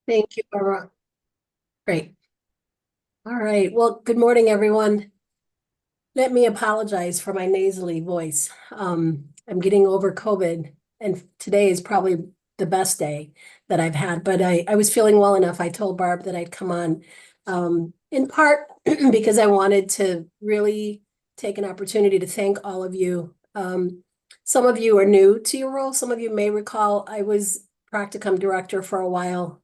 Thank you, Barbara. Great. All right. Well, good morning, everyone. Let me apologize for my nasally voice. I'm getting over COVID, and today is probably the best day that I've had. But I was feeling well enough. I told Barb that I'd come on, in part because I wanted to really take an opportunity to thank all of you. Some of you are new to your role. Some of you may recall I was Practicum director for a while.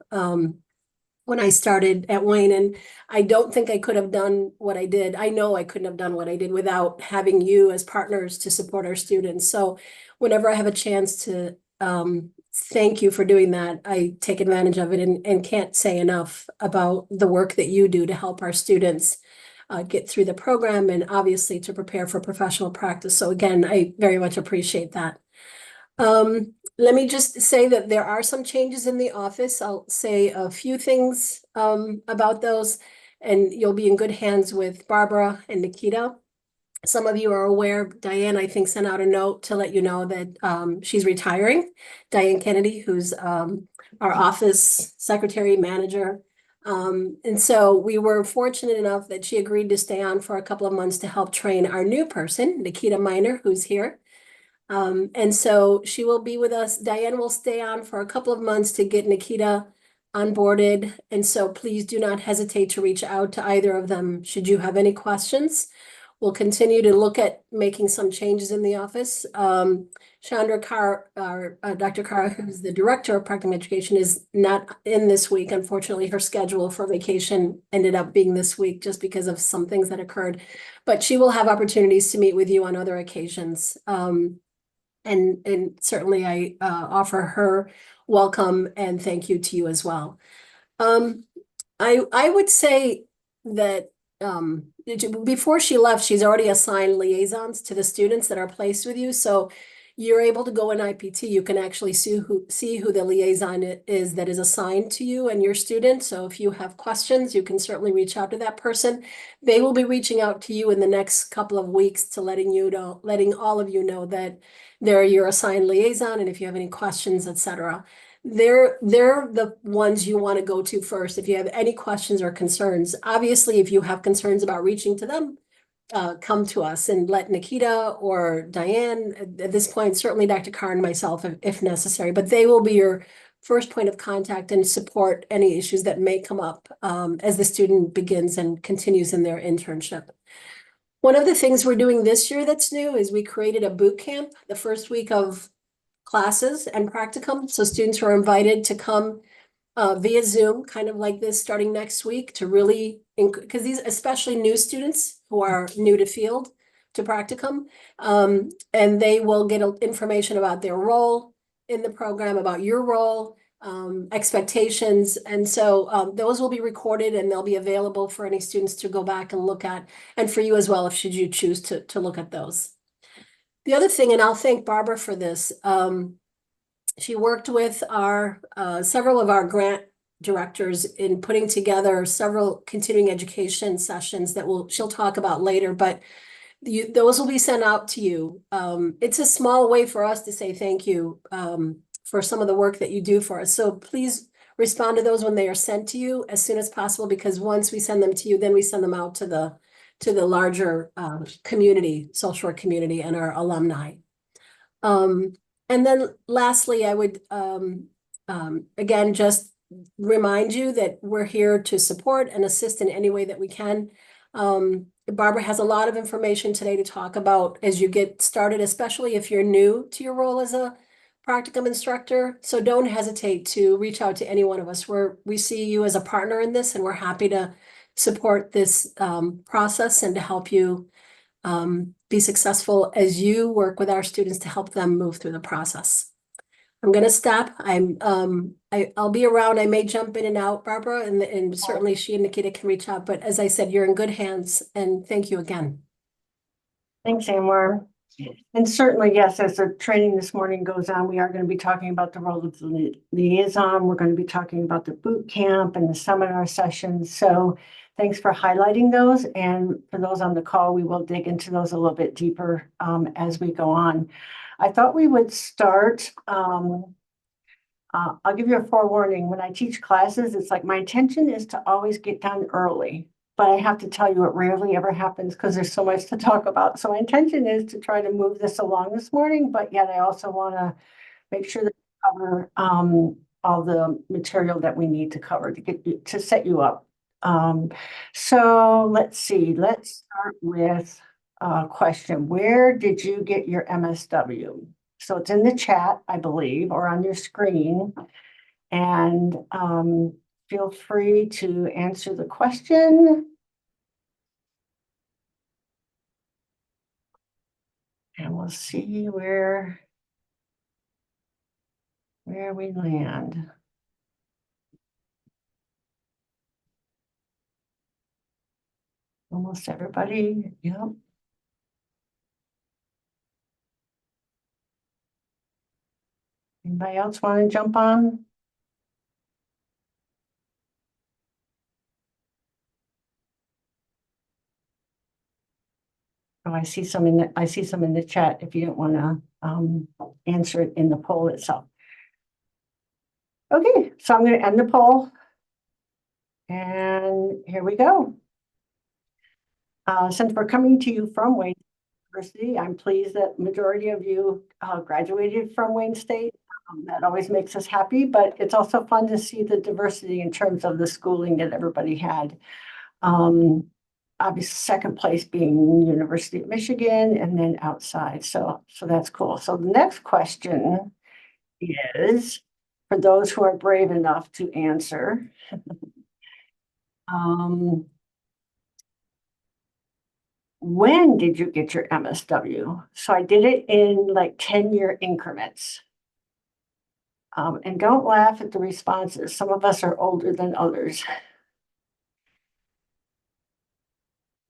When I started at Wayne, and I don't think I could have done what I did. I know I couldn't have done what I did without having you as partners to support our students. So whenever I have a chance to thank you for doing that, I take advantage of it and can't say enough about the work that you do to help our students get through the program and obviously to prepare for professional practice. So again, I very much appreciate that. Let me just say that there are some changes in the office. I'll say a few things about those, and you'll be in good hands with Barbara and Nikita. Some of you are aware, Diane, I think, sent out a note to let you know that she's retiring. Diane Kennedy, who's our office secretary manager. And so we were fortunate enough that she agreed to stay on for a couple of months to help train our new person, Nikita Miner, who's here. And so she will be with us. Diane will stay on for a couple of months to get Nikita onboarded. And so please do not hesitate to reach out to either of them should you have any questions. We'll continue to look at making some changes in the office. Chandra Carr, Dr. Carr, who's the director of Practicum Education, is not in this week. Unfortunately, her schedule for vacation ended up being this week just because of some things that occurred. But she will have opportunities to meet with you on other occasions. And certainly I offer her welcome and thank you to you as well. I would say that before she left, she's already assigned liaisons to the students that are placed with you. So you're able to go in IPT. You can actually see who the liaison is that is assigned to you and your student. So if you have questions, you can certainly reach out to that person. They will be reaching out to you in the next couple of weeks to letting all of you know that they're your assigned liaison, and if you have any questions, etc. They're the ones you want to go to first if you have any questions or concerns. Obviously, if you have concerns about reaching to them, come to us and let Nikita or Diane, at this point, certainly Dr. Carr and myself, if necessary, but they will be your first point of contact and support any issues that may come up as the student begins and continues in their internship. One of the things we're doing this year that's new is we created a boot camp the first week of classes and practicum. So students are invited to come via Zoom, kind of like this, starting next week to really, because these, especially new students who are new to field, to practicum, and they will get information about their role in the program, about your role, expectations. And so those will be recorded and they'll be available for any students to go back and look at, and for you as well, if should you choose to look at those. The other thing, and I'll thank Barbara for this, she worked with our several of our grant directors in putting together several continuing education sessions that she'll talk about later, but those will be sent out to you. It's a small way for us to say thank you for some of the work that you do for us. So please respond to those when they are sent to you as soon as possible, because once we send them to you, then we send them out to the larger community, South Shore community, and our alumni. And then lastly, I would again just remind you that we're here to support and assist in any way that we can. Barbara has a lot of information today to talk about as you get started, especially if you're new to your role as a practicum instructor. So don't hesitate to reach out to any one of us. We see you as a partner in this, and we're happy to support this process and to help you be successful as you work with our students to help them move through the process. I'm going to stop. I'll be around. I may jump in and out, Barbara, and certainly she and Nikita can reach out. But as I said, you're in good hands, and thank you again. Thanks, Anwar. And certainly, yes, as the training this morning goes on, we are going to be talking about the role of the liaison. We're going to be talking about the boot camp and the seminar sessions. So thanks for highlighting those. And for those on the call, we will dig into those a little bit deeper as we go on. I thought we would start I'll give you a forewarning. When I teach classes, it's like my intention is to always get done early. But I have to tell you, it rarely ever happens because there's so much to talk about. So my intention is to try to move this along this morning, but yet I also want to make sure that we cover all the material that we need to cover to get you to set you up. So let's see. Let's start with a question. Where did you get your MSW? So it's in the chat, I believe, or on your screen. And feel free to answer the question. And we'll see where we land. Almost everybody, yep. Anybody else want to jump on? Oh, I see some in the chat if you don't want to answer it in the poll itself. Okay, so I'm going to end the poll. And here we go. Since we're coming to you from Wayne University, I'm pleased that majority of you graduated from Wayne State. That always makes us happy, but it's also fun to see the diversity in terms of the schooling that everybody had. Obviously, second place being University of Michigan, and then outside. So that's cool. So the next question is, for those who are brave enough to answer, when did you get your MSW? So I did it in like 10-year increments. And don't laugh at the responses. Some of us are older than others.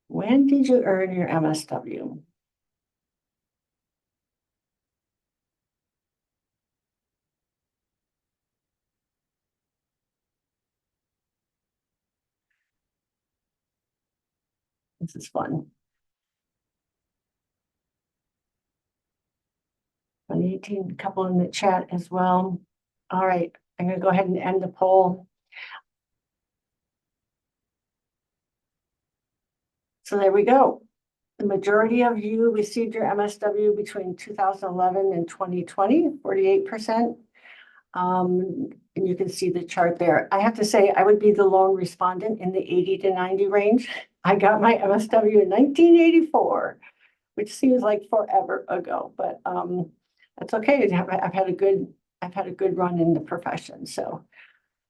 When did you earn your MSW? This is fun. 2018, a couple in the chat as well. All right, I'm going to go ahead and end the poll. So there we go. The majority of you received your MSW between 2011 and 2020, 48%. And you can see the chart there. I have to say, I would be the lone respondent in the 80 to 90 range. I got my MSW in 1984, which seems like forever ago, but that's okay. I've had a good run in the profession, so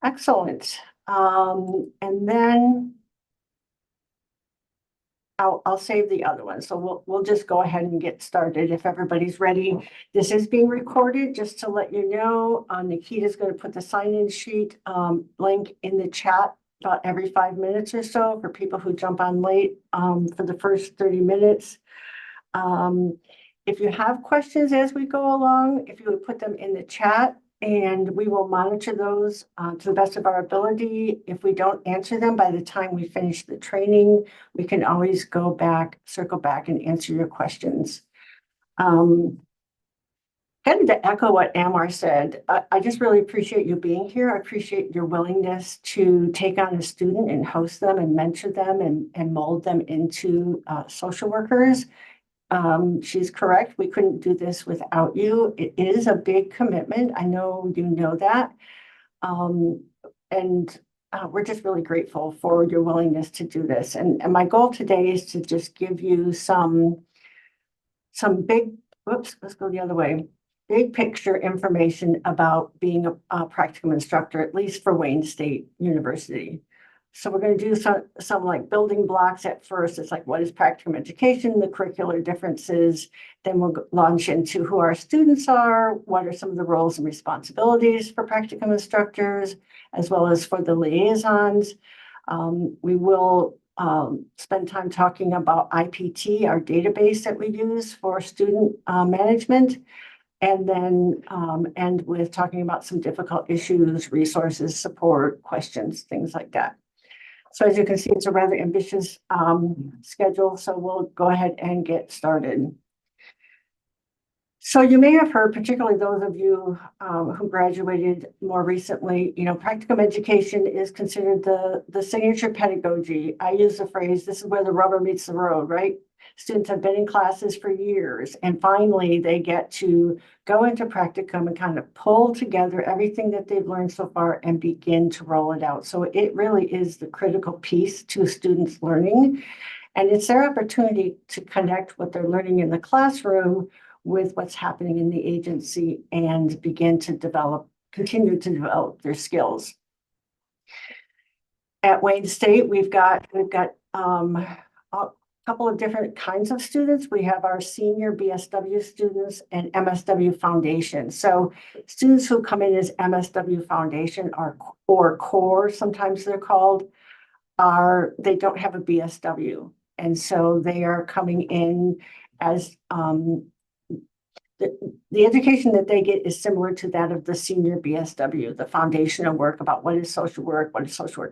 excellent. And then I'll save the other one. So we'll just go ahead and get started if everybody's ready. This is being recorded, just to let you know. Nikita's going to put the sign-in sheet link in the chat about every 5 minutes or so for people who jump on late for the first 30 minutes. If you have questions as we go along, if you would put them in the chat, and we will monitor those to the best of our ability. If we don't answer them by the time we finish the training, we can always go back, circle back and answer your questions. Kind of to echo what Amar said, I just really appreciate you being here. I appreciate your willingness to take on a student and host them and mentor them and mold them into social workers. She's correct. We couldn't do this without you. It is a big commitment. I know you know that. And we're just really grateful for your willingness to do this. And my goal today is to just give you some big, whoops, let's go the other way. Big picture information about being a practicum instructor, at least for Wayne State University. So we're going to do some like building blocks at first. It's like, what is practicum education, the curricular differences. Then we'll launch into who our students are, what are some of the roles and responsibilities for practicum instructors, as well as for the liaisons. We will spend time talking about IPT, our database that we use for student management. And then end with talking about some difficult issues, resources, support, questions, things like that. So as you can see, it's a rather ambitious schedule, so we'll go ahead and get started. So you may have heard, particularly those of you who graduated more recently, practicum education is considered the signature pedagogy. I use the phrase, this is where the rubber meets the road, right? Students have been in classes for years, and finally they get to go into practicum and kind of pull together everything that they've learned so far and begin to roll it out. So it really is the critical piece to students' learning. And it's their opportunity to connect what they're learning in the classroom with what's happening in the agency and begin to continue to develop their skills. At Wayne State, we've got a couple of different kinds of students. We have our senior BSW students and MSW Foundation. So students who come in as MSW Foundation or core, sometimes they're called, they don't have a BSW. And so they are coming in as the education that they get is similar to that of the senior BSW, the foundational work about what is social work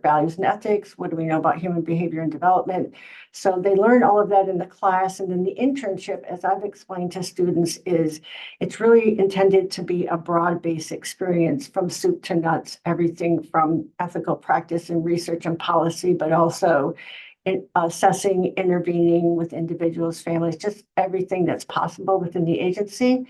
values and ethics, what do we know about human behavior and development. So they learn all of that in the class. And then the internship, as I've explained to students, it's really intended to be a broad-based experience from soup to nuts, everything from ethical practice and research and policy, but also assessing, intervening with individuals, families, just everything that's possible within the agency.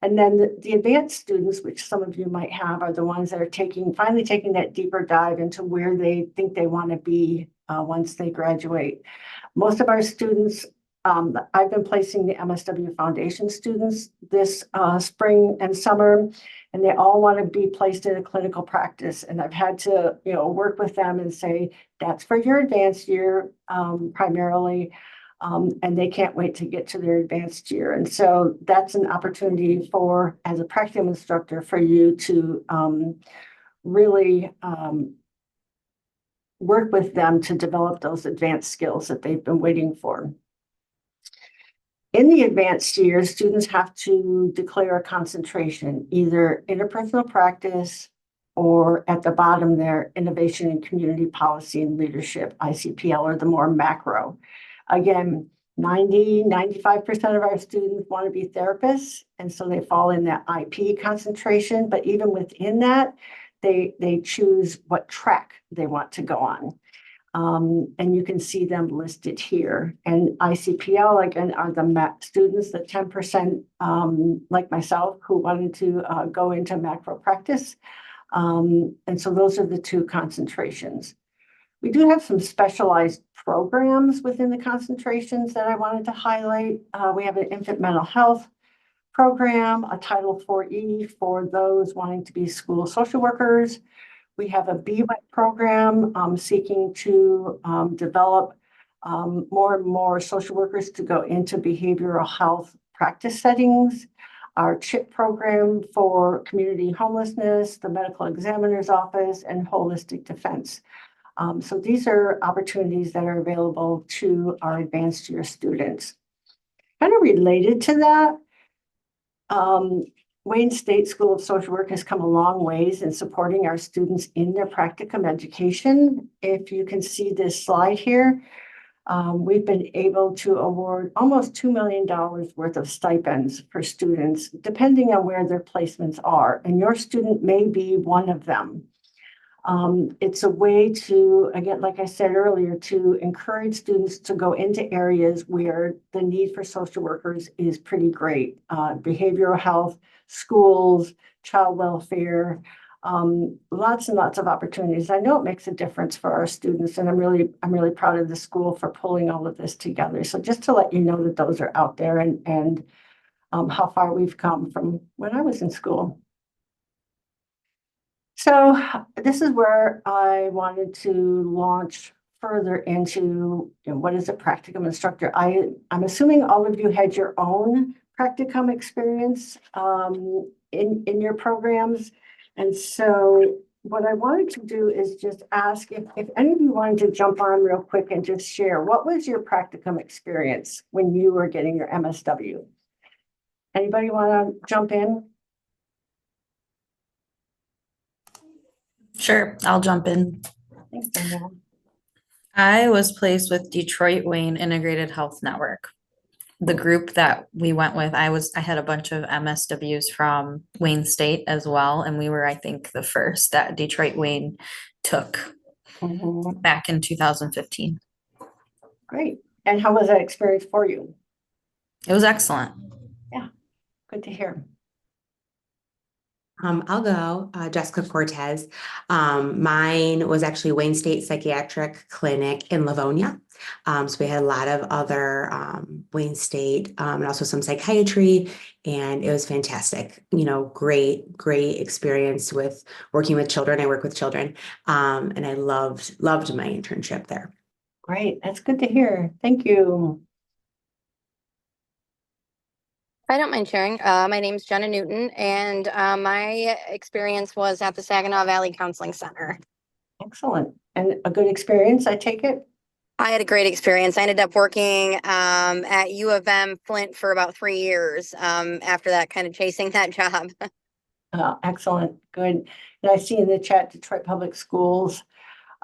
And then the advanced students, which some of you might have, are the ones that are finally taking that deeper dive into where they think they want to be once they graduate. Most of our students, I've been placing the MSW Foundation students this spring and summer, and they all want to be placed in a clinical practice. And I've had to, work with them and say, that's for your advanced year primarily. And they can't wait to get to their advanced year. And so that's an opportunity as a practicum instructor, for you to really work with them to develop those advanced skills that they've been waiting for. In the advanced years, students have to declare a concentration, either interpersonal practice or at the bottom there, innovation in community policy and leadership, ICPL, or the more macro. Again, 95% of our students want to be therapists, and so they fall in that IP concentration. But even within that, they choose what track they want to go on. And you can see them listed here. And ICPL, again, are the students, the 10%, like myself, who wanted to go into macro practice. And so those are the two concentrations. We do have some specialized programs within the concentrations that I wanted to highlight. We have an infant mental health program, a Title IV-E for those wanting to be school social workers. We have a BWET program seeking to develop more and more social workers to go into behavioral health practice settings. Our CHIP program for community homelessness, the medical examiner's office, and holistic defense. So these are opportunities that are available to our advanced year students. Kind of related to that, Wayne State School of Social Work has come a long ways in supporting our students in their practicum education. If you can see this slide here, we've been able to award almost $2 million worth of stipends for students, depending on where their placements are. And your student may be one of them. It's a way to, again, like I said earlier, to encourage students to go into areas where the need for social workers is pretty great. Behavioral health, schools, child welfare, lots and lots of opportunities. I know it makes a difference for our students, and I'm really proud of the school for pulling all of this together. So just to let you know that those are out there and how far we've come from when I was in school. So this is where I wanted to launch further into what is a practicum instructor. I'm assuming all of you had your own practicum experience in your programs. And so what I wanted to do is just ask if any of you wanted to jump on real quick and just share, what was your practicum experience when you were getting your MSW? Anybody want to jump in? Sure, I'll jump in. Thanks, Danielle. I was placed with Detroit Wayne Integrated Health Network. the group that we went with, I had a bunch of MSWs from Wayne State as well, and we were, I think, the first that Detroit Wayne took Mhm. back in 2015. Great. And how was that experience for you? It was excellent. Good to hear. I'll go, Jessica Cortez. Mine was actually Wayne State Psychiatric Clinic in Livonia. So we had a lot of other Wayne State and also some psychiatry, and it was fantastic. You know, great experience with working with children. I work with children, and I loved my internship there. Great. That's good to hear. Thank you. I don't mind sharing. My name's Jenna Newton, and my experience was at the Saginaw Valley Counseling Center. Excellent. And a good experience, I take it? I had a great experience. I ended up working at U of M Flint for about 3 years after that, kind of chasing that job. Excellent. Good. And I see in the chat Detroit Public Schools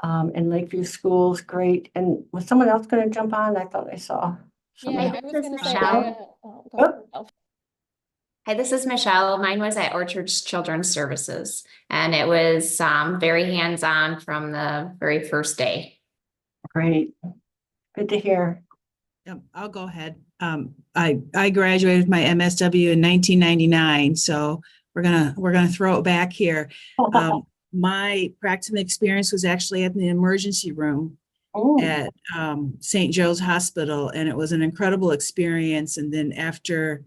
and Lakeview Schools. Great. And was someone else going to jump on? I thought I saw. Yeah, somebody. I was going to say, Oh. Hi, this is Michelle. Mine was at Orchard's Children's Services, and it was very hands-on from the very first day. Great. Good to hear. Yep, I'll go ahead. I graduated with my MSW in 1999, so we're gonna throw it back here. My practicum experience was actually at the emergency room at St. Joe's Hospital, and it was an incredible experience. And then after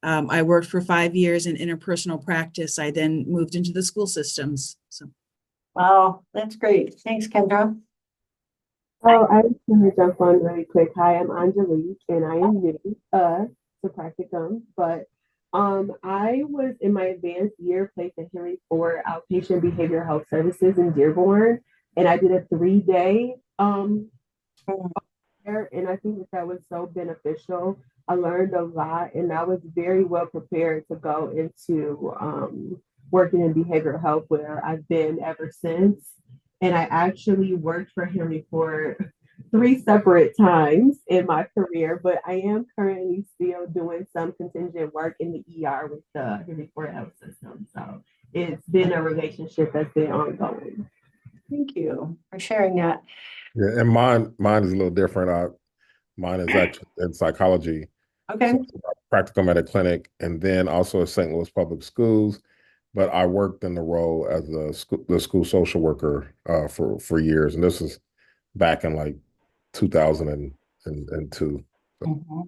I worked for 5 years in interpersonal practice, I then moved into the school systems. So, Wow, that's great. Thanks, Kendra. Oh, I just want to jump on really quick. Hi, I'm Angelique, and I am new to Practicum, but I was in my advanced year placed at Henry Ford Outpatient Behavioral Health Services in Dearborn, and I did a 3-day there, and I think that was so beneficial. I learned a lot, and I was very well prepared to go into working in behavioral health, where I've been ever since. And I actually worked for Henry Ford 3 separate times in my career, but I am currently still doing some contingent work in the ER with the Henry Ford Health System. So it's been a relationship that's been ongoing. Thank you for sharing that. Yeah, and mine is a little different. Mine is actually in psychology. Okay. So practicum at a clinic, and then also at St. Louis Public Schools. But I worked in the role as the school social worker for years, and this is back in like 2002. Mm-hmm.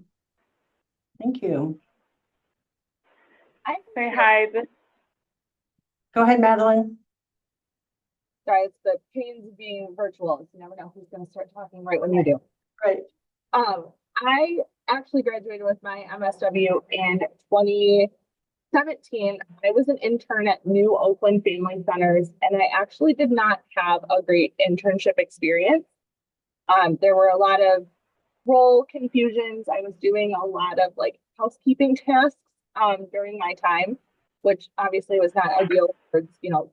Thank you. I say hi. Go ahead, Madeline. Sorry, it's the pains of being virtual. You never know who's going to start talking right when you do. Right. I actually graduated with my MSW in 2017. I was an intern at New Oakland Family Centers, and I actually did not have a great internship experience. There were a lot of role confusions. I was doing a lot of like housekeeping tasks during my time, which obviously was not ideal for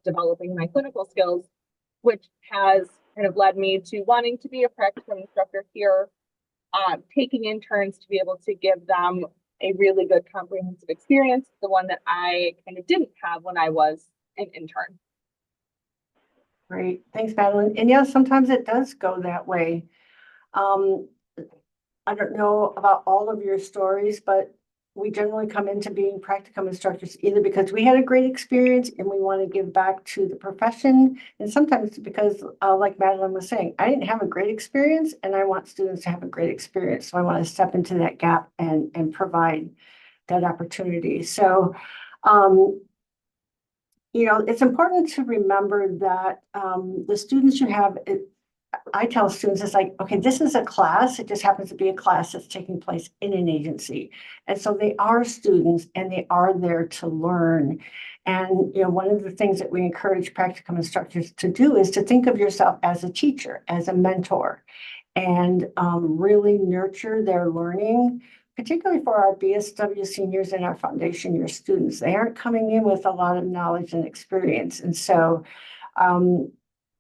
developing my clinical skills, which has kind of led me to wanting to be a practicum instructor here, taking interns to be able to give them a really good comprehensive experience, the one that I kind of didn't have when I was an intern. Great. Thanks, Madeline. And yeah, sometimes it does go that way. I don't know about all of your stories, but we generally come into being practicum instructors either because we had a great experience and we want to give back to the profession, and sometimes because, like Madeline was saying, I didn't have a great experience and I want students to have a great experience. So I want to step into that gap and provide that opportunity. So, it's important to remember that the students you have, I tell students, it's like, okay, this is a class. It just happens to be a class that's taking place in an agency. And so they are students and they are there to learn. And, one of the things that we encourage practicum instructors to do is to think of yourself as a teacher, as a mentor, and really nurture their learning, particularly for our BSW seniors and our foundation year students. They aren't coming in with a lot of knowledge and experience. And so,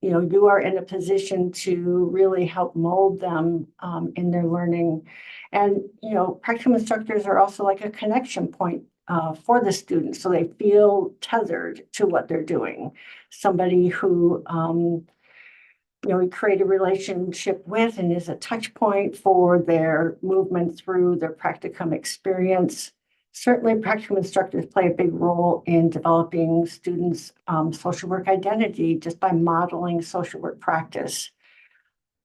you are in a position to really help mold them in their learning. And, practicum instructors are also like a connection point for the students, so they feel tethered to what they're doing. Somebody who, we create a relationship with and is a touch point for their movement through their practicum experience. Certainly, practicum instructors play a big role in developing students' social work identity just by modeling social work practice.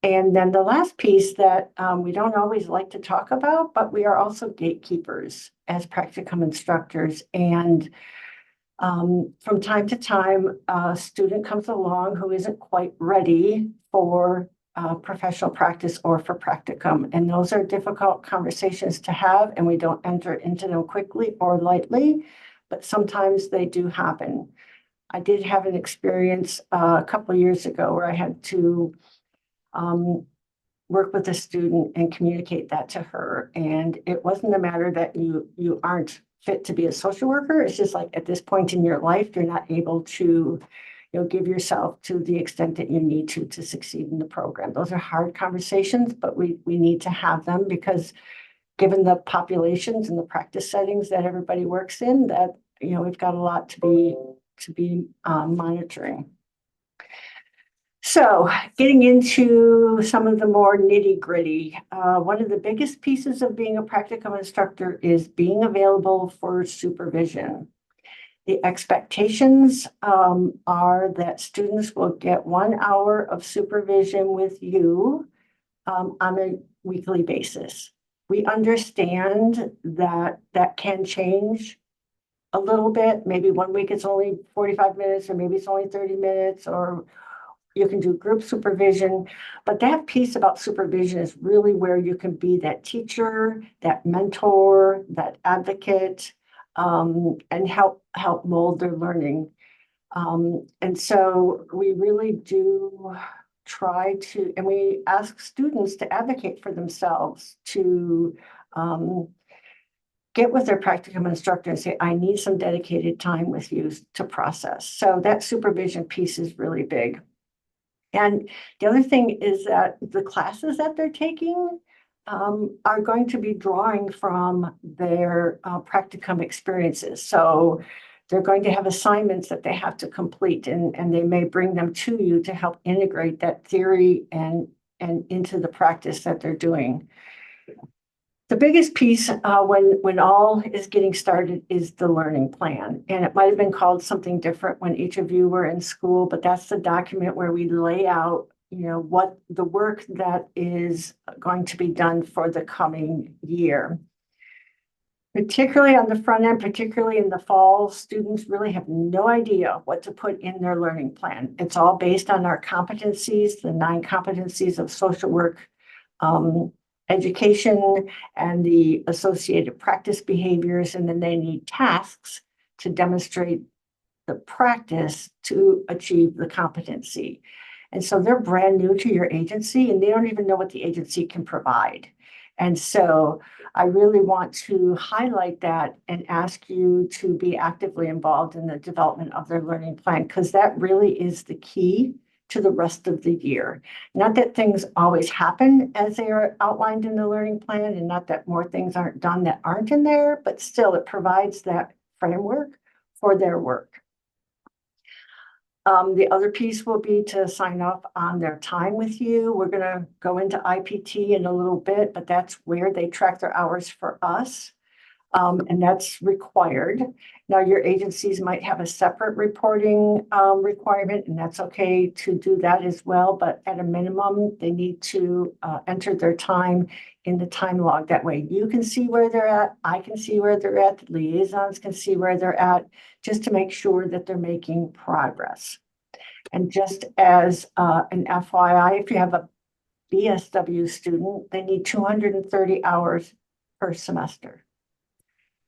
And then the last piece that we don't always like to talk about, but we are also gatekeepers as practicum instructors. And from time to time, a student comes along who isn't quite ready for professional practice or for practicum. And those are difficult conversations to have, and we don't enter into them quickly or lightly, but sometimes they do happen. I did have an experience a couple of years ago where I had to work with a student and communicate that to her. And it wasn't a matter that you aren't fit to be a social worker. It's just like at this point in your life, you're not able to give yourself to the extent that you need to succeed in the program. Those are hard conversations, but we need to have them because given the populations and the practice settings that everybody works in, that we've got a lot to be monitoring. So getting into some of the more nitty gritty, one of the biggest pieces of being a practicum instructor is being available for supervision. The expectations are that students will get 1 hour of supervision with you on a weekly basis. We understand that that can change a little bit. Maybe 1 week it's only 45 minutes, or maybe it's only 30 minutes, or you can do group supervision, but that piece about supervision is really where you can be that teacher, that mentor, that advocate, and help mold their learning. And so we really do try to, and we ask students to advocate for themselves, to get with their practicum instructor and say, I need some dedicated time with you to process. So that supervision piece is really big. And the other thing is that the classes that they're taking are going to be drawing from their practicum experiences. So they're going to have assignments that they have to complete, and they may bring them to you to help integrate that theory and into the practice that they're doing. The biggest piece when all is getting started is the learning plan. And it might have been called something different when each of you were in school, but that's the document where we lay out, what the work that is going to be done for the coming year. Particularly on the front end, particularly in the fall, students really have no idea what to put in their learning plan. It's all based on our competencies, the 9 competencies of social work, education, and the associated practice behaviors, and then they need tasks to demonstrate the practice to achieve the competency. And so they're brand new to your agency, and they don't even know what the agency can provide. And so I really want to highlight that and ask you to be actively involved in the development of their learning plan, because that really is the key to the rest of the year. Not that things always happen as they are outlined in the learning plan, and not that more things aren't done that aren't in there, but still it provides that framework for their work. The other piece will be to sign off on their time with you. We're going to go into IPT in a little bit, but that's where they track their hours for us. And that's required. Now, your agencies might have a separate reporting requirement, and that's okay to do that as well. But at a minimum, they need to enter their time in the time log. That way you can see where they're at, I can see where they're at, the liaisons can see where they're at, just to make sure that they're making progress. And just as an FYI, if you have a BSW student, they need 230 hours per semester.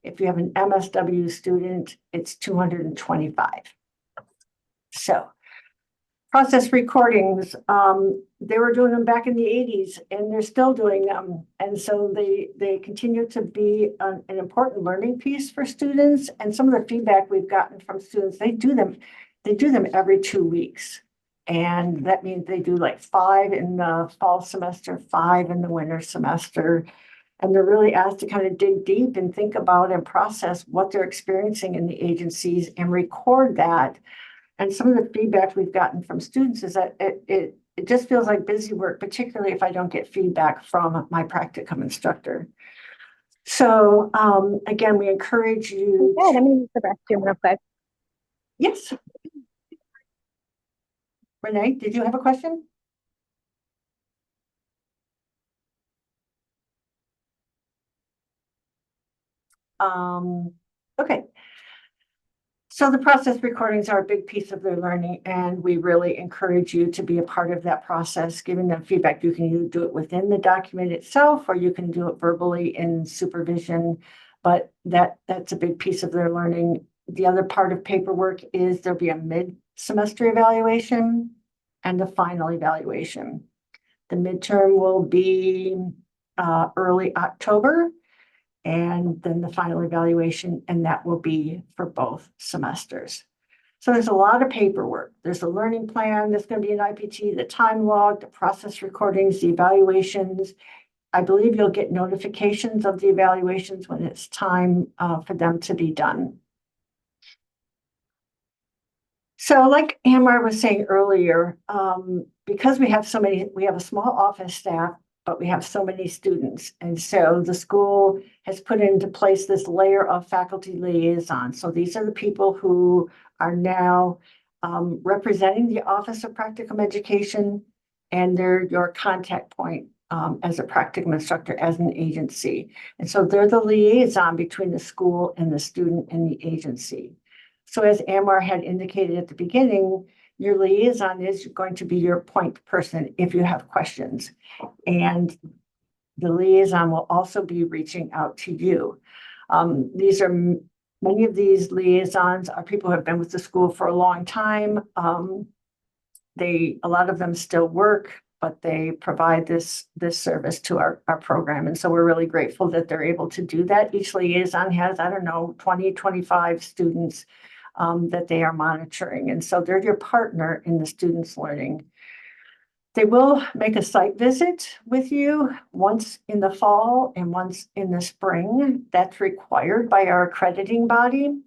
If you have an MSW student, it's 225. So process recordings, they were doing them back in the 80s, and they're still doing them. And so they continue to be an important learning piece for students. And some of the feedback we've gotten from students, they do them every 2 weeks. And that means they do like 5 in the fall semester, 5 in the winter semester. And they're really asked to kind of dig deep and think about and process what they're experiencing in the agencies and record that. And some of the feedback we've gotten from students is that it just feels like busy work, particularly if I don't get feedback from my practicum instructor. So again, we encourage you. Yeah, let me use the restroom real quick. Yes. Renee, did you have a question? Okay. So the process recordings are a big piece of their learning, and we really encourage you to be a part of that process, giving them feedback. You can either do it within the document itself, or you can do it verbally in supervision, but that's a big piece of their learning. The other part of paperwork is there'll be a mid-semester evaluation and a final evaluation. The midterm will be early October, and then the final evaluation, and that will be for both semesters. So there's a lot of paperwork. There's a learning plan, there's going to be an IPT, the time log, the process recordings, the evaluations. I believe you'll get notifications of the evaluations when it's time for them to be done. So like Amar was saying earlier, because we have a small office staff, but we have so many students. And so the school has put into place this layer of faculty liaisons. So these are the people who are now representing the Office of Practicum Education, and they're your contact point as a practicum instructor, as an agency. And so they're the liaison between the school and the student and the agency. So as Amar had indicated at the beginning, your liaison is going to be your point person if you have questions. And the liaison will also be reaching out to you. Many of these liaisons are people who have been with the school for a long time. A lot of them still work, but they provide this service to our program. And so we're really grateful that they're able to do that. Each liaison has, 20, 25 students that they are monitoring. And so they're your partner in the students' learning. They will make a site visit with you once in the fall and once in the spring. That's required by our accrediting body.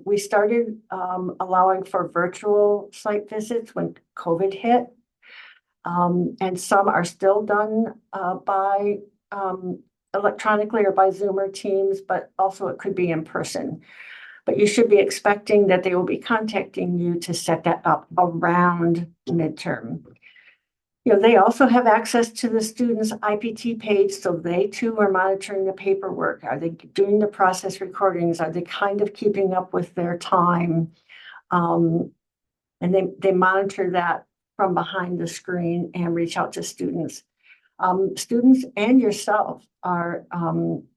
We started allowing for virtual site visits when COVID hit. And some are still done by electronically or by Zoom or Teams, but also it could be in person. But you should be expecting that they will be contacting you to set that up around midterm. They also have access to the students' IPT page, so they too are monitoring the paperwork. Are they doing the process recordings? Are they kind of keeping up with their time? And they monitor that from behind the screen and reach out to students. Students and yourself are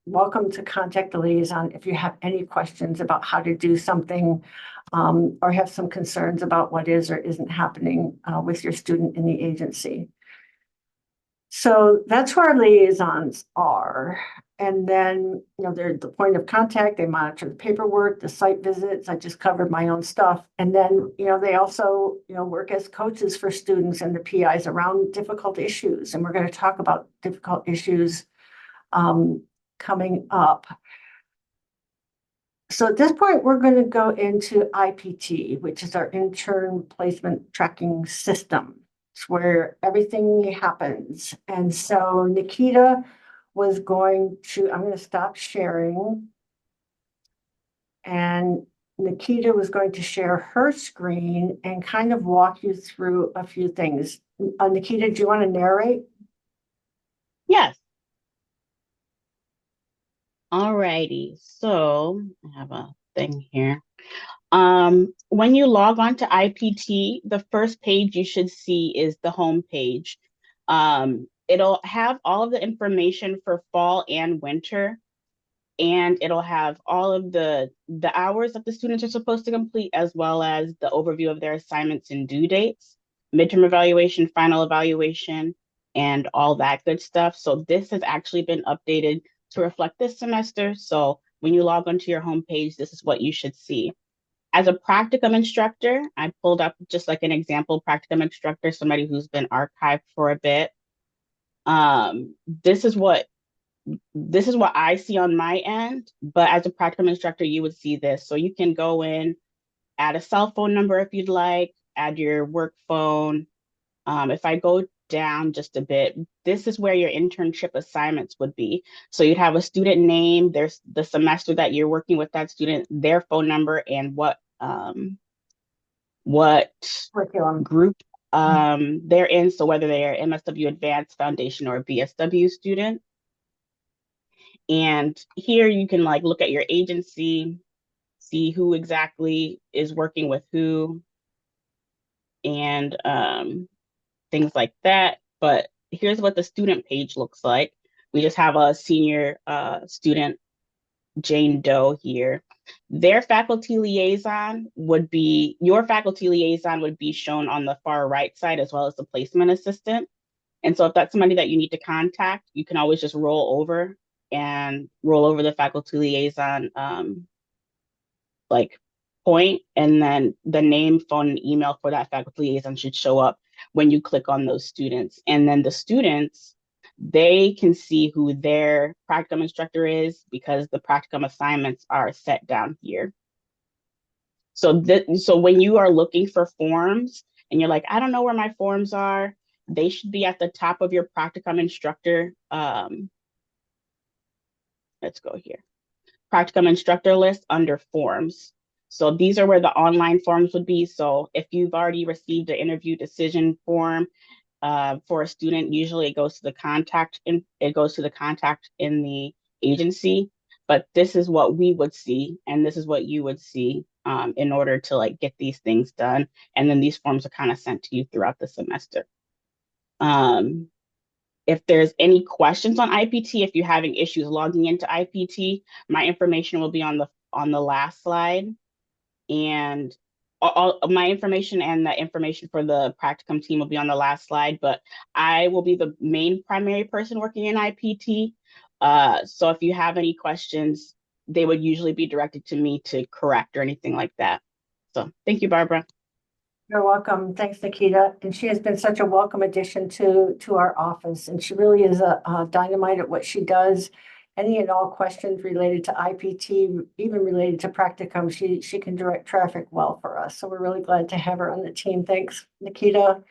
welcome to contact the liaison if you have any questions about how to do something or have some concerns about what is or isn't happening with your student in the agency. So that's who our liaisons are. And then, they're the point of contact. They monitor the paperwork, the site visits. I just covered my own stuff. And then, they also, work as coaches for students and the PIs around difficult issues. And we're going to talk about difficult issues coming up. So at this point, we're going to go into IPT, which is our intern placement tracking system. It's where everything happens. And so Nikita was I'm going to stop sharing. And Nikita was going to share her screen and kind of walk you through a few things. Nikita, do you want to narrate? Yes. Alrighty, so I have a thing here. When you log on to IPT, the first page you should see is the home page. It'll have all of the information for fall and winter, and it'll have all of the hours that the students are supposed to complete, as well as the overview of their assignments and due dates, midterm evaluation, final evaluation, and all that good stuff. So this has actually been updated to reflect this semester. So when you log onto your homepage, this is what you should see. As a practicum instructor, I pulled up just like an example practicum instructor, somebody who's been archived for a bit. This is what I see on my end, but as a practicum instructor, you would see this. So you can go in, add a cell phone number if you'd like, add your work phone. If I go down just a bit, this is where your internship assignments would be. So you'd have a student name, there's the semester that you're working with that student, their phone number, and what Curriculum. group they're in. So whether they are MSW Advanced Foundation or BSW student. And here you can like look at your agency, see who exactly is working with who, and things like that. But here's what the student page looks like. We just have a senior student, Jane Doe here. Their faculty liaison would be, your faculty liaison would be shown on the far right side, as well as the placement assistant. And so if that's somebody that you need to contact, you can always just roll over the faculty liaison like point, and then the name, phone, and email for that faculty liaison should show up when you click on those students. And then the students, they can see who their practicum instructor is because the practicum assignments are set down here. So so when you are looking for forms and you're like, I don't know where my forms are, they should be at the top of your practicum instructor. Let's go here. Practicum instructor list under forms. So these are where the online forms would be. So if you've already received an interview decision form for a student, usually it goes to the contact in the agency. But this is what we would see, and this is what you would see in order to like get these things done. And then these forms are kind of sent to you throughout the semester. If there's any questions on IPT, if you're having issues logging into IPT, my information will be on the last slide. And all my information and the information for the practicum team will be on the last slide, but I will be the main primary person working in IPT. So if you have any questions, they would usually be directed to me to correct or anything like that. So thank you, Barbara. You're welcome. Thanks, Nikita. And she has been such a welcome addition to our office. And she really is a dynamite at what she does. Any and all questions related to IPT, even related to practicum, she can direct traffic well for us. So we're really glad to have her on the team. Thanks, Nikita.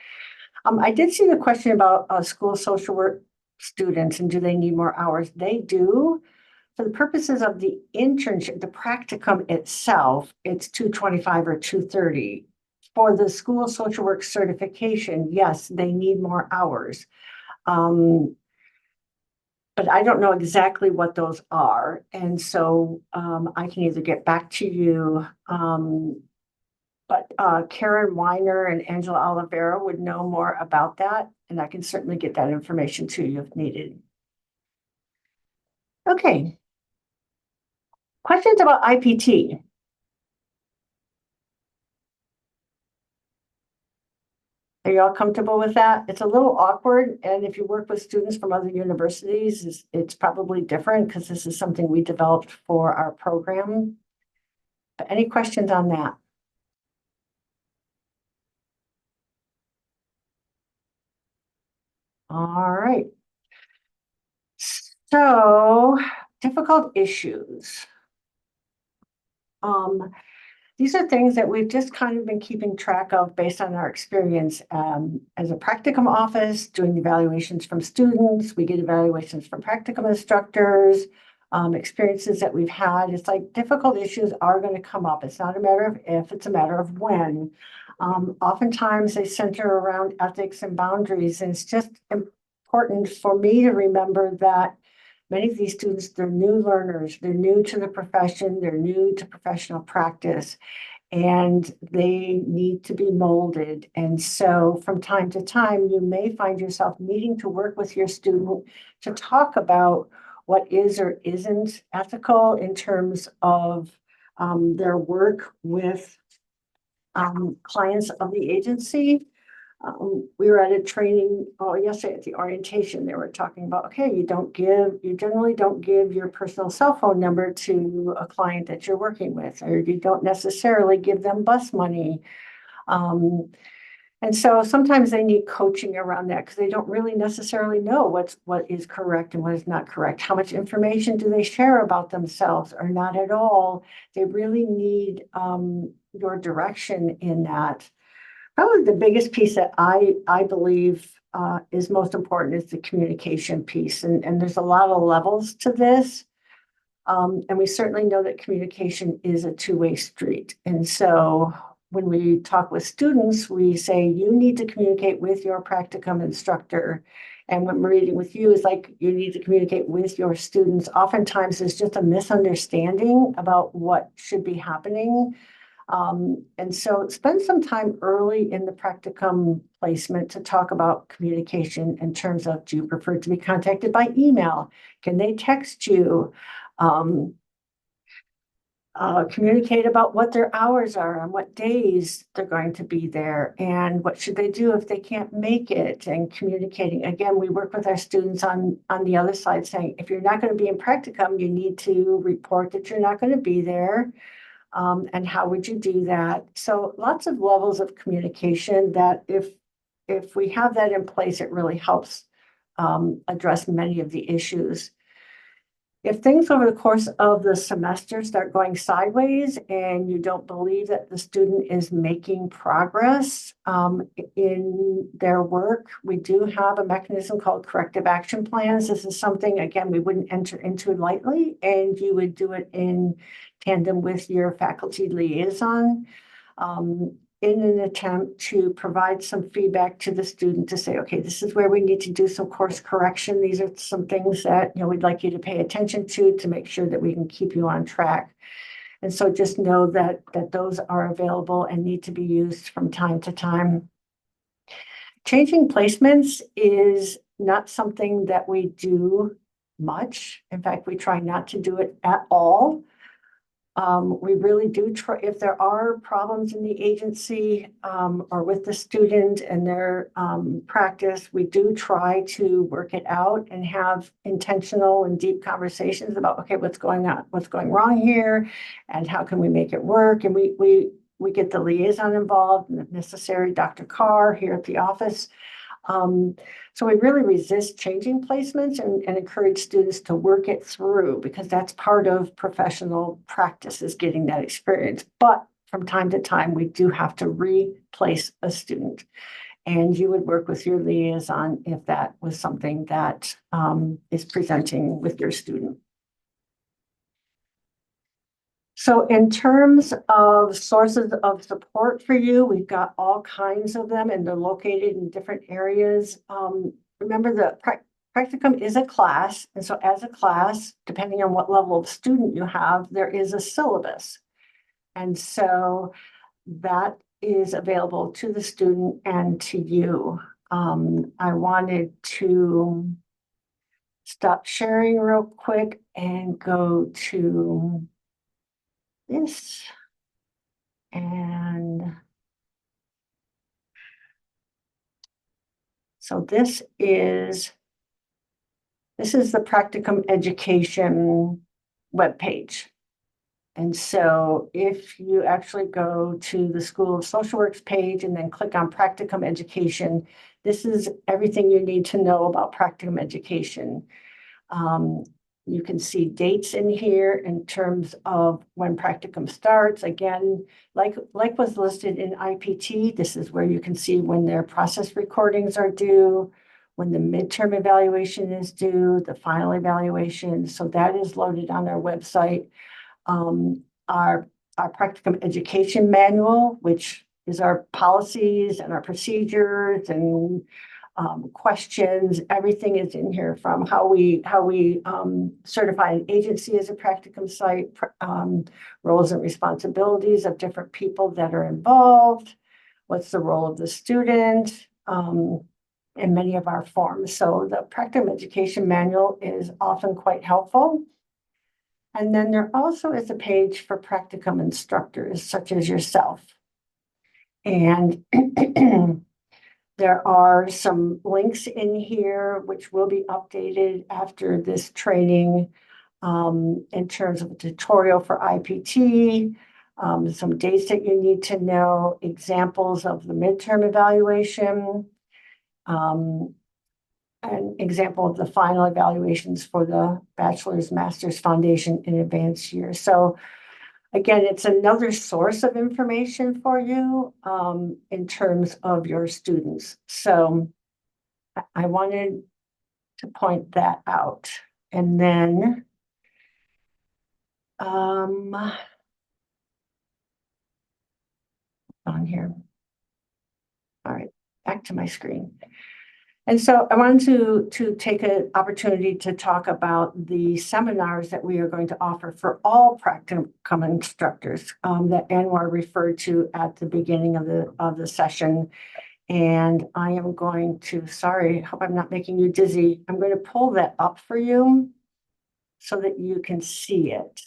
I did see the question about school social work students and do they need more hours? They do. For the purposes of the internship, the practicum itself, it's 225 or 230. For the school social work certification, yes, they need more hours. But I don't know exactly what those are. And so I can either get back to you, but Karen Weiner and Angela Oliveira would know more about that. And I can certainly get that information to you if needed. Okay. Questions about IPT? Are you all comfortable with that? It's a little awkward. And if you work with students from other universities, it's probably different because this is something we developed for our program. But any questions on that? All right. So difficult issues. These are things that we've just kind of been keeping track of based on our experience as a practicum office, doing evaluations from students. We get evaluations from practicum instructors, experiences that we've had. It's like difficult issues are going to come up. It's not a matter of if, it's a matter of when. Oftentimes they center around ethics and boundaries, and it's just important for me to remember that many of these students, they're new learners, they're new to the profession, they're new to professional practice, and they need to be molded. And so from time to time, you may find yourself needing to work with your student to talk about what is or isn't ethical in terms of their work with clients of the agency. We were at a training, yesterday at the orientation, they were talking about, okay, you generally don't give your personal cell phone number to a client that you're working with, or you don't necessarily give them bus money. And so sometimes they need coaching around that because they don't really necessarily know what is correct and what is not correct. How much information do they share about themselves or not at all? They really need your direction in that. Probably the biggest piece that I believe is most important is the communication piece. And there's a lot of levels to this. And we certainly know that communication is a two-way street. And so when we talk with students, we say, you need to communicate with your practicum instructor. And when we're reading with you is like, you need to communicate with your students. Oftentimes there's just a misunderstanding about what should be happening. And so spend some time early in the practicum placement to talk about communication in terms of, do you prefer to be contacted by email? Can they text you? Communicate about what their hours are and what days they're going to be there and what should they do if they can't make it, and communicating. Again, we work with our students on the other side saying, if you're not going to be in practicum, you need to report that you're not going to be there. And how would you do that? So lots of levels of communication that if we have that in place, it really helps address many of the issues. If things over the course of the semester start going sideways and you don't believe that the student is making progress in their work, we do have a mechanism called corrective action plans. This is something, again, we wouldn't enter into lightly, and you would do it in tandem with your faculty liaison in an attempt to provide some feedback to the student to say, okay, this is where we need to do some course correction. These are some things that, we'd like you to pay attention to make sure that we can keep you on track. And so just know that those are available and need to be used from time to time. Changing placements is not something that we do much. In fact, we try not to do it at all. We really do try, if there are problems in the agency or with the student and their practice, we do try to work it out and have intentional and deep conversations about, okay, what's going on, what's going wrong here, and how can we make it work? And we get the liaison involved, and if necessary, Dr. Carr here at the office. So we really resist changing placements and encourage students to work it through, because that's part of professional practice, is getting that experience. But from time to time, we do have to replace a student, and you would work with your liaison if that was something that is presenting with your student. So in terms of sources of support for you, we've got all kinds of them, and they're located in different areas. Remember, the practicum is a class, and so as a class, depending on what level of student you have, there is a syllabus. And so that is available to the student and to you. I wanted to stop sharing real quick and go to this, and so this is the Practicum Education webpage. And so if you actually go to the School of Social Work's page and then click on Practicum Education, this is everything you need to know about Practicum Education. You can see dates in here in terms of when practicum starts. Again, like was listed in IPT, this is where you can see when their process recordings are due, when the midterm evaluation is due, the final evaluation. So that is loaded on our website. Our practicum education manual, which is our policies and our procedures and questions, everything is in here, from how we certify an agency as a practicum site, roles and responsibilities of different people that are involved, what's the role of the student, in many of our forms. So the practicum education manual is often quite helpful. And then there also is a page for practicum instructors such as yourself. And There are some links in here which will be updated after this training in terms of a tutorial for IPT, some dates that you need to know, examples of the midterm evaluation, an example of the final evaluations for the bachelor's, master's, foundation, and advanced year. So again, it's another source of information for you in terms of your students. So I wanted to point that out. And then on here. All right, back to my screen. And so I wanted to take an opportunity to talk about the seminars that we are going to offer for all practicum instructors that Anwar referred to at the beginning of the session. And I am going to, sorry, hope I'm not making you dizzy. I'm going to pull that up for you so that you can see it.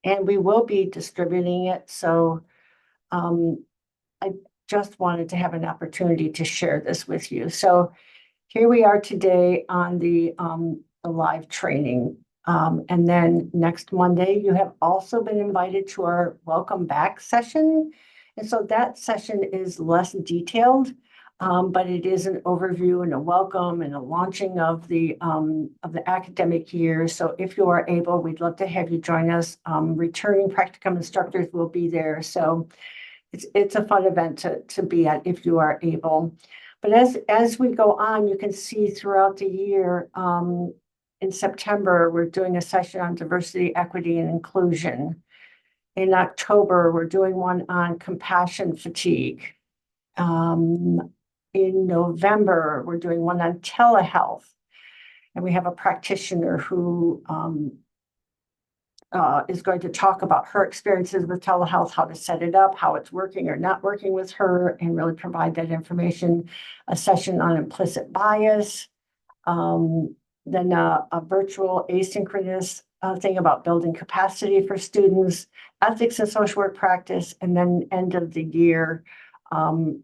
And we will be distributing it. So I just wanted to have an opportunity to share this with you. So here we are today on the live training. And then next Monday, you have also been invited to our welcome back session. And so that session is less detailed, but it is an overview and a welcome and a launching of the academic year. So if you are able, we'd love to have you join us. Returning practicum instructors will be there. So it's a fun event to be at if you are able. But as we go on, you can see throughout the year, in September, we're doing a session on diversity, equity, and inclusion. In October, we're doing one on compassion fatigue. In November, we're doing one on telehealth. And we have a practitioner who is going to talk about her experiences with telehealth, how to set it up, how it's working or not working with her, and really provide that information. A session on implicit bias. Then a virtual asynchronous thing about building capacity for students, ethics and social work practice, and then end of the year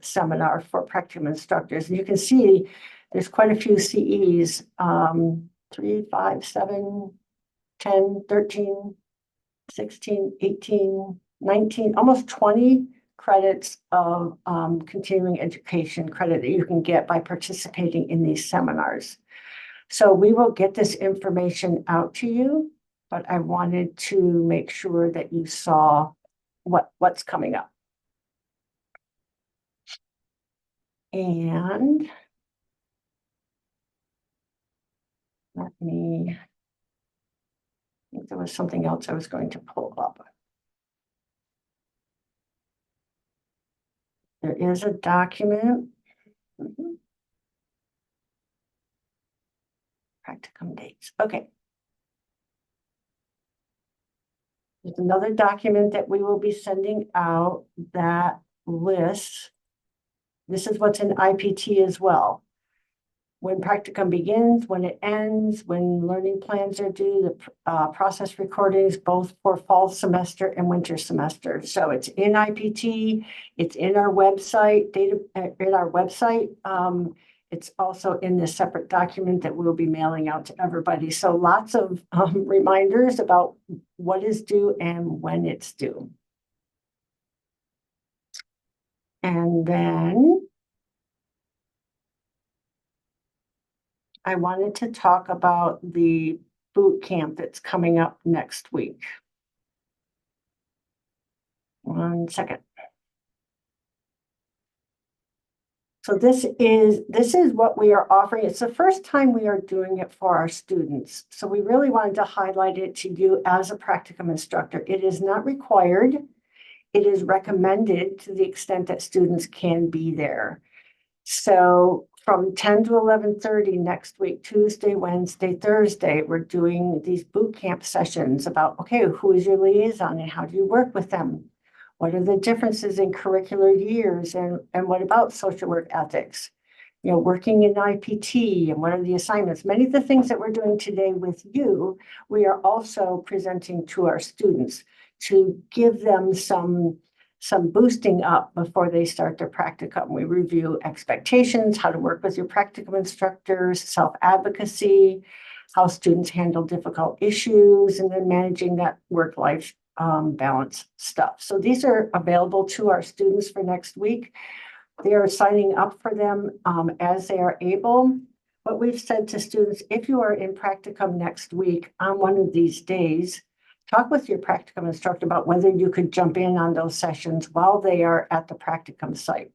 seminar for practicum instructors. And you can see there's quite a few CEs, 3, 5, 7, 10, 13, 16, 18, 19, almost 20 credits of continuing education credit that you can get by participating in these seminars. So we will get this information out to you, but I wanted to make sure that you saw what's coming up. And let me, I think there was something else I was going to pull up. There is a document. Practicum dates. Okay. There's another document that we will be sending out that lists. This is what's in IPT as well. When practicum begins, when it ends, when learning plans are due, the process recordings, both for fall semester and winter semester. So it's in IPT, it's in our website, it's also in this separate document that we'll be mailing out to everybody. So lots of reminders about what is due and when it's due. And then I wanted to talk about the boot camp that's coming up next week. 1 second. So this is what we are offering. It's the first time we are doing it for our students. So we really wanted to highlight it to you as a practicum instructor. It is not required. It is recommended to the extent that students can be there. So from 10 to 11:30 next week, Tuesday, Wednesday, Thursday, we're doing these boot camp sessions about, okay, who is your liaison and how do you work with them? What are the differences in curricular years and what about social work ethics? working in IPT and what are the assignments. Many of the things that we're doing today with you, we are also presenting to our students to give them some boosting up before they start their practicum. We review expectations, how to work with your practicum instructors, self-advocacy, how students handle difficult issues, and then managing that work-life balance stuff. So these are available to our students for next week. They are signing up for them as they are able. But we've said to students, if you are in practicum next week on one of these days, talk with your practicum instructor about whether you could jump in on those sessions while they are at the practicum site.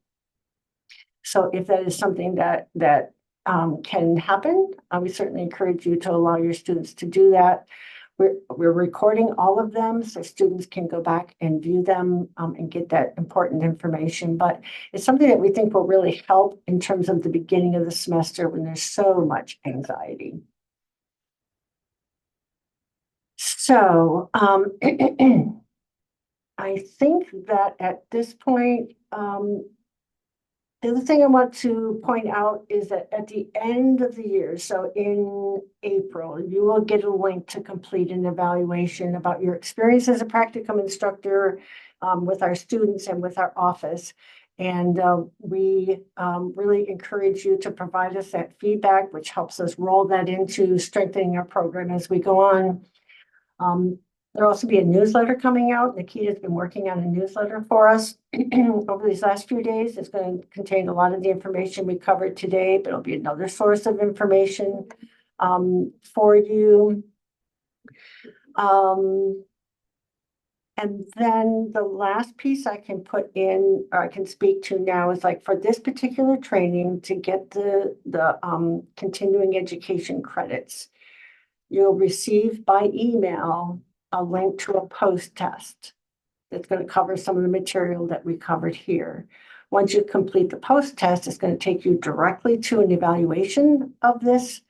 So if that is something that can happen, we certainly encourage you to allow your students to do that. We're recording all of them so students can go back and view them and get that important information. But it's something that we think will really help in terms of the beginning of the semester when there's so much anxiety. So I think that at this point, the other thing I want to point out is that at the end of the year, so in April, you will get a link to complete an evaluation about your experience as a practicum instructor with our students and with our office. And we really encourage you to provide us that feedback, which helps us roll that into strengthening our program as we go on. There'll also be a newsletter coming out. Nikita's been working on a newsletter for us over these last few days. It's going to contain a lot of the information we covered today, but it'll be another source of information for you. And then the last piece I can put in, or I can speak to now, is like for this particular training to get the continuing education credits, you'll receive by email a link to a post test that's going to cover some of the material that we covered here. Once you complete the post test, it's going to take you directly to an evaluation of this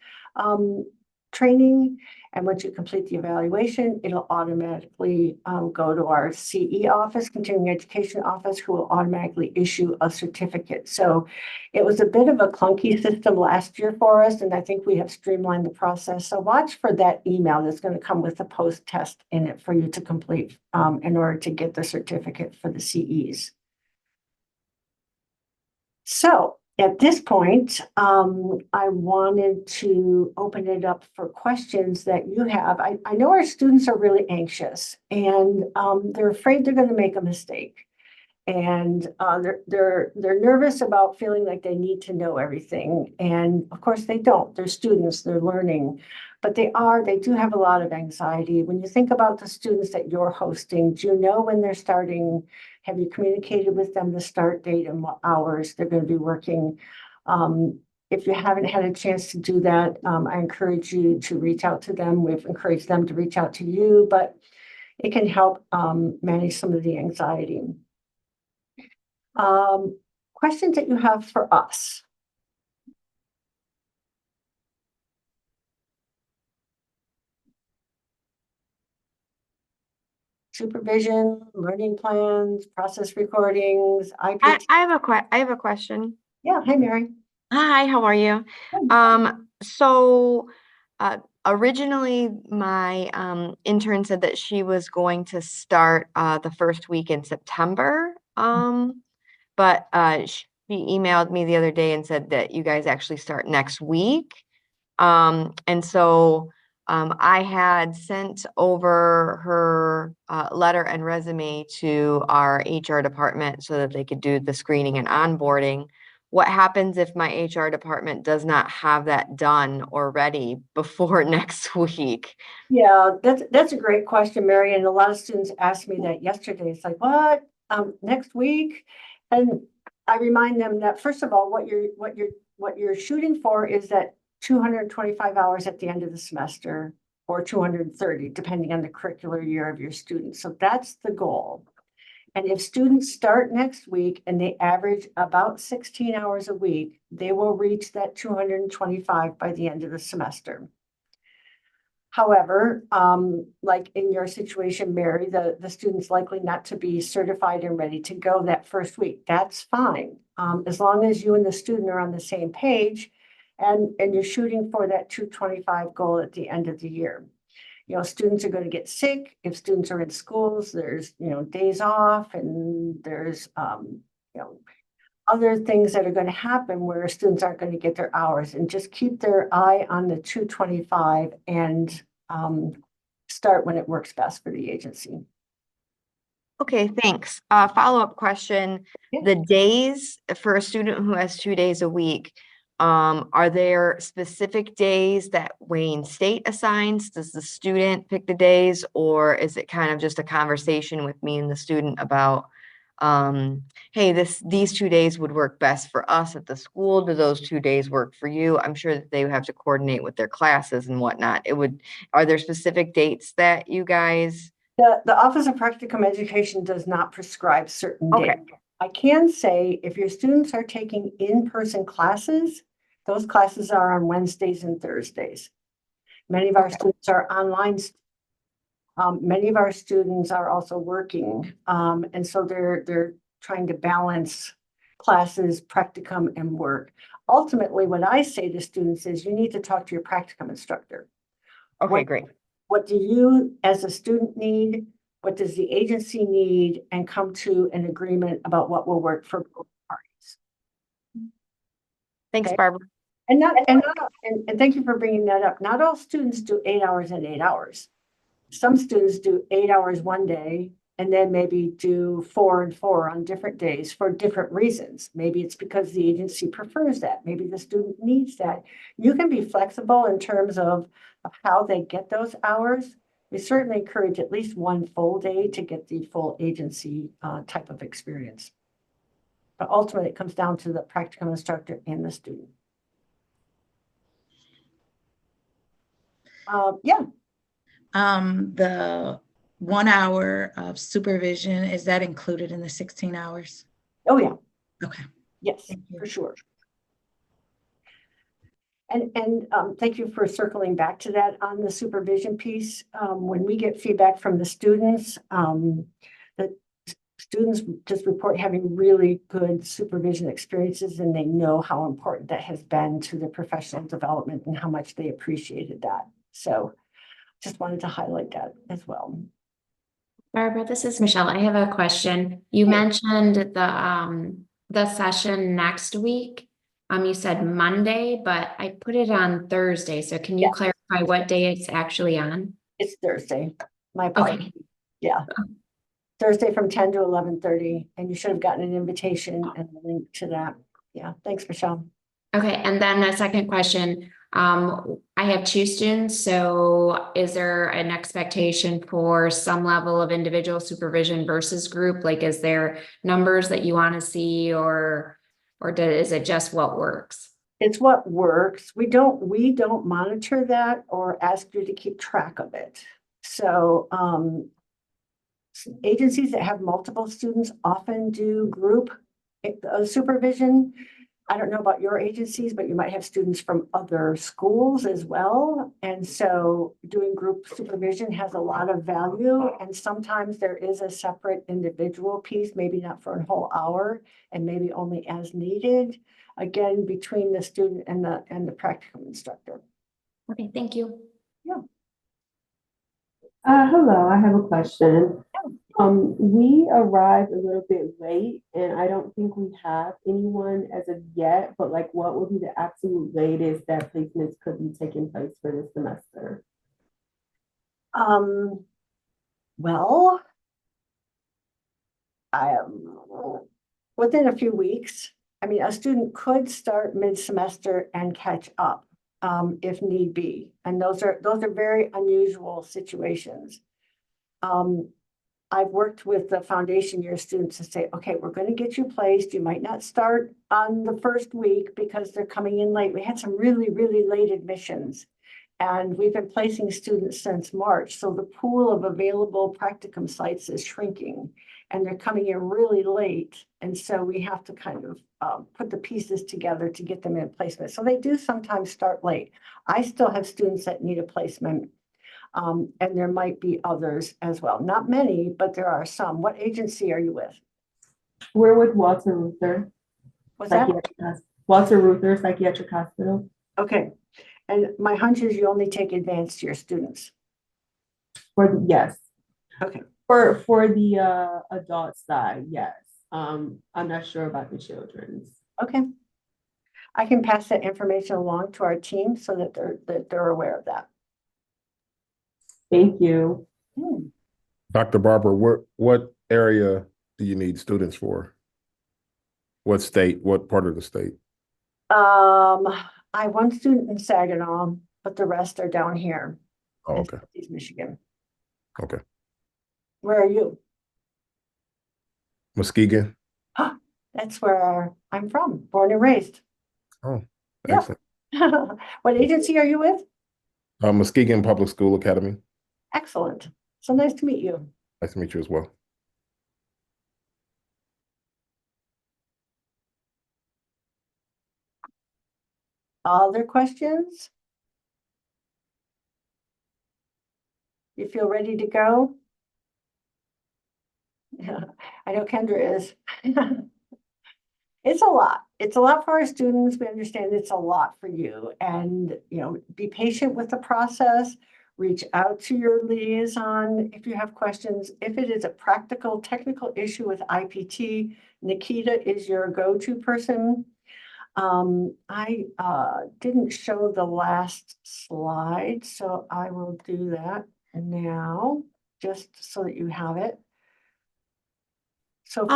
training. And once you complete the evaluation, it'll automatically go to our CE office, continuing education office, who will automatically issue a certificate. So it was a bit of a clunky system last year for us, and I think we have streamlined the process. So watch for that email that's going to come with the post test in it for you to complete in order to get the certificate for the CEs. So at this point, I wanted to open it up for questions that you have. I know our students are really anxious and they're afraid they're going to make a mistake. And they're nervous about feeling like they need to know everything. And of course they don't. They're students, they're learning, but they do have a lot of anxiety. When you think about the students that you're hosting, do you know when they're starting? Have you communicated with them the start date and what hours they're going to be working? If you haven't had a chance to do that, I encourage you to reach out to them. We've encouraged them to reach out to you, but it can help manage some of the anxiety. Questions that you have for us? Supervision, learning plans, process recordings, IPT. I have a question. Yeah, hi Mary. Hi, how are you? So originally my intern said that she was going to start the first week in September. But she emailed me the other day and said that you guys actually start next week. And so I had sent over her letter and resume to our HR department so that they could do the screening and onboarding. What happens if my HR department does not have that done or ready before next week? Yeah, that's a great question, Mary. And a lot of students asked me that yesterday. It's like, what? Next week? And I remind them that first of all, what you're shooting for is that 225 hours at the end of the semester, or 230, depending on the curricular year of your students. So that's the goal. And if students start next week and they average about 16 hours a week, they will reach that 225 by the end of the semester. However, like in your situation, Mary, the student's likely not to be certified and ready to go that first week. That's fine. As long as you and the student are on the same page and you're shooting for that 225 goal at the end of the year. You know, students are going to get sick. If students are in schools, there's, you know, days off, and there's, you know, other things that are going to happen where students aren't going to get their hours, and just keep their eye on the 225 and start when it works best for the agency. Okay, thanks. Follow-up question. Yeah. The days for a student who has 2 days a week, are there specific days that Wayne State assigns? Does the student pick the days, or is it kind of just a conversation with me and the student about, hey, these 2 days would work best for us at the school. Do those 2 days work for you? I'm sure that they would have to coordinate with their classes and whatnot. Are there specific dates that you guys? The Office of Practicum Education does not prescribe certain Okay. dates. I can say if your students are taking in-person classes, those classes are on Wednesdays and Thursdays. Many of our students are online. Many of our students are also working, and so they're trying to balance classes, practicum, and work. Ultimately, what I say to students is you need to talk to your practicum instructor. Okay, great. What do you as a student need? What does the agency need? And come to an agreement about what will work for both parties. Thanks, Okay. Barbara. And thank you for bringing that up. Not all students do 8 hours and 8 hours. Some students do 8 hours one day and then maybe do 4 and 4 on different days for different reasons. Maybe it's because the agency prefers that. Maybe the student needs that. You can be flexible in terms of how they get those hours. We certainly encourage at least one full day to get the full agency type of experience. But ultimately, it comes down to the practicum instructor and the student. Yeah. The 1 hour of supervision, is that included in the 16 hours? Oh, yeah. Okay. Yes, for sure. And thank you for circling back to that on the supervision piece. When we get feedback from the students just report having really good supervision experiences, and they know how important that has been to their professional development and how much they appreciated that. So just wanted to highlight that as well. Barbara, this is Michelle. I have a question. You mentioned the session next week. You said Monday, but I put it on Thursday. So can you clarify what day it's actually on? It's Thursday. My apologies. Okay. Yeah. Thursday from 10 to 11:30, and you should have gotten an invitation and a link to that. Yeah. Thanks, Michelle. Okay. And then a second question. I have 2 students. So is there an expectation for some level of individual supervision versus group? Like, is there numbers that you want to see, or is it just what works? It's what works. We don't monitor that or ask you to keep track of it. So agencies that have multiple students often do group supervision. I don't know about your agencies, but you might have students from other schools as well. And so doing group supervision has a lot of value. And sometimes there is a separate individual piece, maybe not for a whole hour, and maybe only as needed, again, between the student and the practicum instructor. Okay, thank you. Yeah. Hello, I have a question. We arrived a little bit late, and I don't think we have anyone as of yet, but like, what would be the absolute latest that placements could be taking place for this semester? Well, within a few weeks. I mean, a student could start mid-semester and catch up if need be. And those are very unusual situations. I've worked with the foundation year students to say, okay, we're going to get you placed. You might not start on the first week because they're coming in late. We had some really, really late admissions, and we've been placing students since March. So the pool of available practicum sites is shrinking, and they're coming in really late. And so we have to kind of put the pieces together to get them in placement. So they do sometimes start late. I still have students that need a placement. And there might be others as well. Not many, but there are some. What agency are you with? We're with Walter Reuther. What's that? Walter Reuther Psychiatric Hospital. Okay. And my hunch is you only take advanced to your students. Yes. Okay. For the adult side, yes. I'm not sure about the children's. Okay. I can pass that information along to our team so that they're aware of that. Thank you. Dr. Barber, what area do you need students for? What state, what part of the state? I have one student in Saginaw, but the rest are down here Oh, in okay. Southeast Michigan. Okay. Where are you? Muskegon? That's where I'm from, born and raised. Oh, Yeah. excellent. What agency are you with? Muskegon Public School Academy. Excellent. So nice to meet you. Nice to meet you as well. Other questions? You feel ready to go? Yeah, I know Kendra is. It's a lot. It's a lot for our students. We understand it's a lot for you. And, be patient with the process. Reach out to your liaison if you have questions. If it is a practical, technical issue with IPT, Nikita is your go-to person. I didn't show the last slide, so I will do that now, just so that you have it. So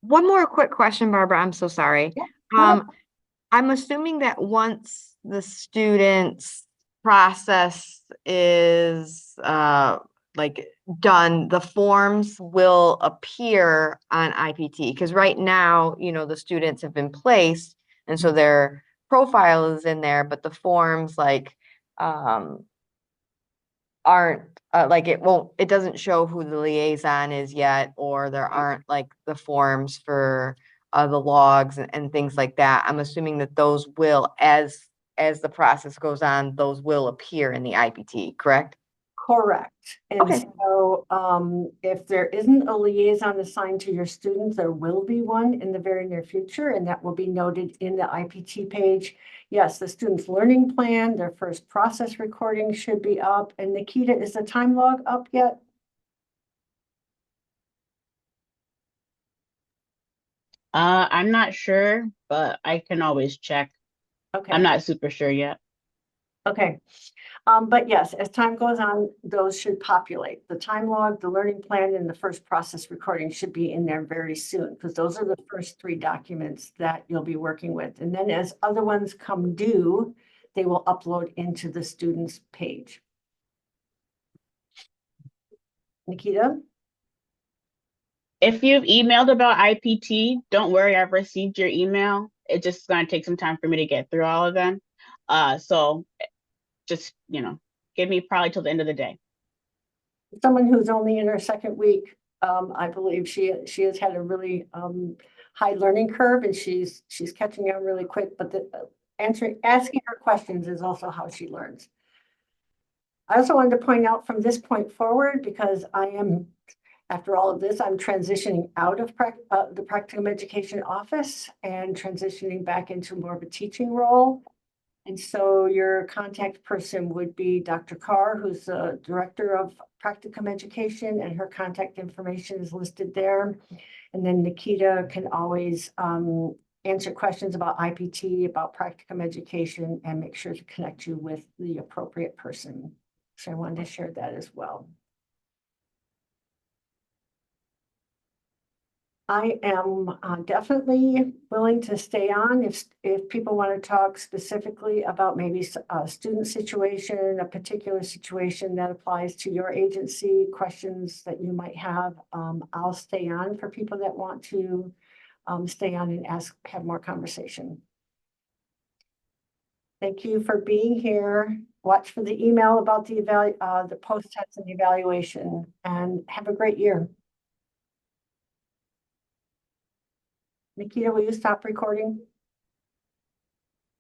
one more quick question, Barbara. I'm so sorry. Yeah. I'm assuming that once the student's process is like done, the forms will appear on IPT, because right now, the students have been placed, and so their profile is in there, but the forms aren't it doesn't show who the liaison is yet, or there aren't the forms for the logs and things like that. I'm assuming that those will, as the process goes on, those will appear in the IPT, correct? Correct. And Okay. so if there isn't a liaison assigned to your students, there will be one in the very near future, and that will be noted in the IPT page. Yes, the student's learning plan, their first process recording should be up. And Nikita, is the time log up yet? I'm not sure, but I can always check. Okay. I'm not super sure yet. Okay. But yes, as time goes on, those should populate. The time log, the learning plan, and the first process recording should be in there very soon, because those are the first 3 documents that you'll be working with. And then as other ones come due, they will upload into the student's page. Nikita? If you've emailed about IPT, don't worry, I've received your email. It's just going to take some time for me to get through all of them. So just, give me probably till the end of the day. Someone who's only in her 2nd week, I believe she has had a really high learning curve, and she's catching on really quick, but asking her questions is also how she learns. I also wanted to point out from this point forward, because after all of this, I'm transitioning out of the Practicum Education office and transitioning back into more of a teaching role. And so your contact person would be Dr. Carr, who's the director of Practicum Education, and her contact information is listed there. And then Nikita can always answer questions about IPT, about Practicum Education, and make sure to connect you with the appropriate person. So I wanted to share that as well. I am definitely willing to stay on if people want to talk specifically about maybe a student situation, a particular situation that applies to your agency, questions that you might have. I'll stay on for people that want to stay on and have more conversation. Thank you for being here. Watch for the email about the post-test and evaluation, and have a great year. Nikita, will you stop recording?